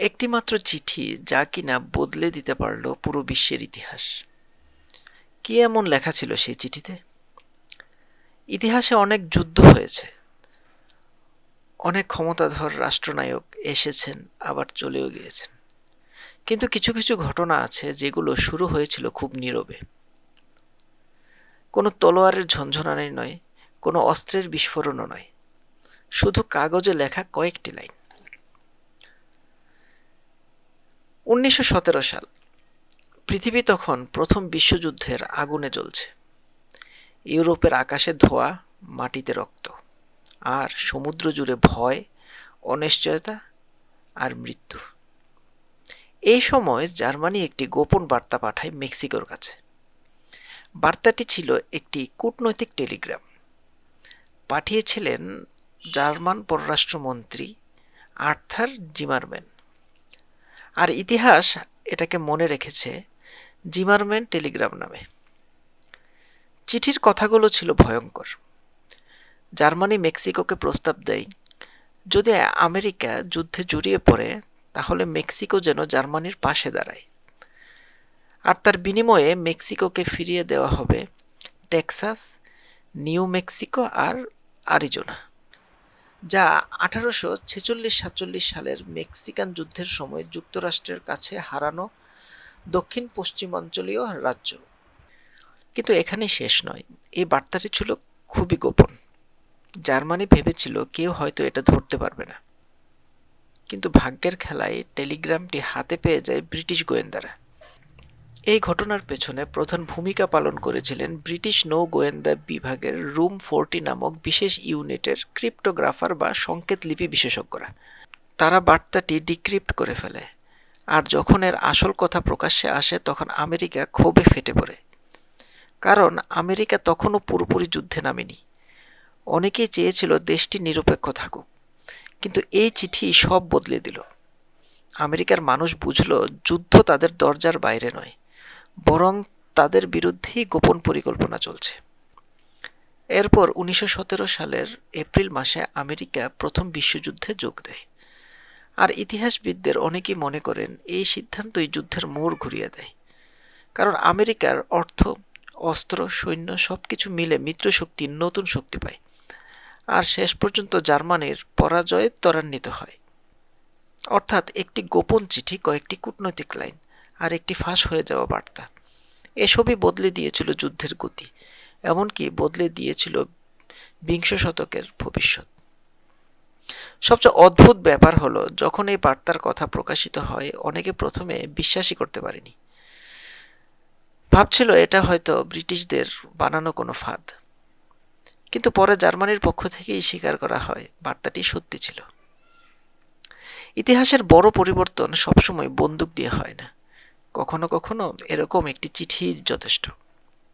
একটিমাত্র চিঠি যা কিনা বদলে দিতে পারল পুরো বিশ্বের ইতিহাস। কি এমন লেখা ছিল সেই চিঠিতে? ইতিহাসে অনেক যুদ্ধ হয়েছে, অনেক ক্ষমতাধর রাষ্ট্রনায়ক এসেছেন আবার চলেও গিয়েছেন, কিন্তু কিছু কিছু ঘটনা আছে যেগুলো শুরু হয়েছিল খুব নীরবে। কোনো তলোয়ারের ঝনঝনানি নয়, কোনো অস্ত্রের বিস্ফোরণও নয়, শুধু কাগজে লেখা কয়েকটি লাইন। 1917 সাল। পৃথিবী তখন প্রথম বিশ্বযুদ্ধের আগুনে জ্বলছে। ইউরোপের আকাশে ধোঁয়া, মাটিতে রক্ত, আর সমুদ্র জুড়ে ভয়, অনিশ্চয়তা আর মৃত্যু। এই সময় জার্মানি একটি গোপন বার্তা পাঠায় মেক্সিকোর কাছে। বার্তাটি ছিল একটি কূটনৈতিক টেলিগ্রাম। পাঠিয়েছিলেন জার্মান পররাষ্ট্রমন্ত্রী আর্থার জিমারম্যান, আর ইতিহাস এটাকে মনে রেখেছে জিমারম্যান টেলিগ্রাম নামে। চিঠির কথাগুলো ছিল ভয়ঙ্কর। জার্মানি মেক্সিকোকে প্রস্তাব দেয়, যদি আমেরিকা যুদ্ধে জড়িয়ে পড়ে তাহলে মেক্সিকো যেন জার্মানির পাশে দাঁড়ায়, আর তার বিনিময়ে মেক্সিকোকে ফিরিয়ে দেওয়া হবে টেক্সাস, নিউ মেক্সিকো আর আরিজোনা, যা 1846-47 সালের মেক্সিকান যুদ্ধের সময় যুক্তরাষ্ট্রের কাছে হারানো দক্ষিণ পশ্চিমাঞ্চলীয় রাজ্য। কিন্তু এখানেই শেষ নয়, এই বার্তাটি ছিল খুবই গোপন। জার্মানি ভেবেছিল কেউ হয়তো এটা ধরতে পারবে না, কিন্তু ভাগ্যের খেলায় টেলিগ্রামটি হাতে পেয়ে যায় ব্রিটিশ গোয়েন্দারা। এই ঘটনার পেছনে প্রধান ভূমিকা পালন করেছিলেন ব্রিটিশ নৌ গোয়েন্দা বিভাগের রুম 40 নামক বিশেষ ইউনিটের ক্রিপ্টোগ্রাফার বা সংকেত লিপি বিশেষজ্ঞরা। তারা বার্তাটি ডিক্রিপ্ট করে ফেলে, আর যখন এর আসল কথা প্রকাশ্যে আসে তখন আমেরিকা ক্ষোভে ফেটে পড়ে। কারণ আমেরিকা তখনও পুরোপুরি যুদ্ধে নামেনি। অনেকেই চেয়েছিল দেশটি নিরপেক্ষ থাকুক, কিন্তু এই চিঠি সব বদলে দিল। আমেরিকার মানুষ বুঝল যুদ্ধ তাদের দরজার বাইরে নয়, বরং তাদের বিরুদ্ধেই গোপন পরিকল্পনা চলছে। এরপর 1917 সালের এপ্রিল মাসে আমেরিকা প্রথম বিশ্বযুদ্ধে যোগ দেয়, আর ইতিহাসবিদদের অনেকেই মনে করেন এই সিদ্ধান্তই যুদ্ধের মোড় ঘুরিয়ে দেয়। কারণ আমেরিকার অর্থ, অস্ত্র, সৈন্য সবকিছু মিলে মিত্রশক্তি নতুন শক্তি পায়, আর শেষ পর্যন্ত জার্মানির পরাজয়ে ত্বরান্বিত হয়। অর্থাৎ একটি গোপন চিঠি, কয়েকটি কূটনৈতিক লাইন আর একটি ফাঁস হয়ে যাওয়া বার্তা, এসবই বদলে দিয়েছিল যুদ্ধের গতি, এমনকি বদলে দিয়েছিল বিংশ শতকের ভবিষ্যৎ। সবচেয়ে অদ্ভুত ব্যাপার হলো, যখন এই বার্তার কথা প্রকাশিত হয় অনেকে প্রথমে বিশ্বাসই করতে পারেনি। ভাবছিল এটা হয়তো ব্রিটিশদের বানানো কোনো ফাঁদ, কিন্তু পরে জার্মানির পক্ষ থেকেই স্বীকার করা হয় বার্তাটি সত্যি ছিল। ইতিহাসের বড় পরিবর্তন সবসময় বন্দুক দিয়ে হয় না, কখনো কখনো এরকম একটি চিঠি যথেষ্ট।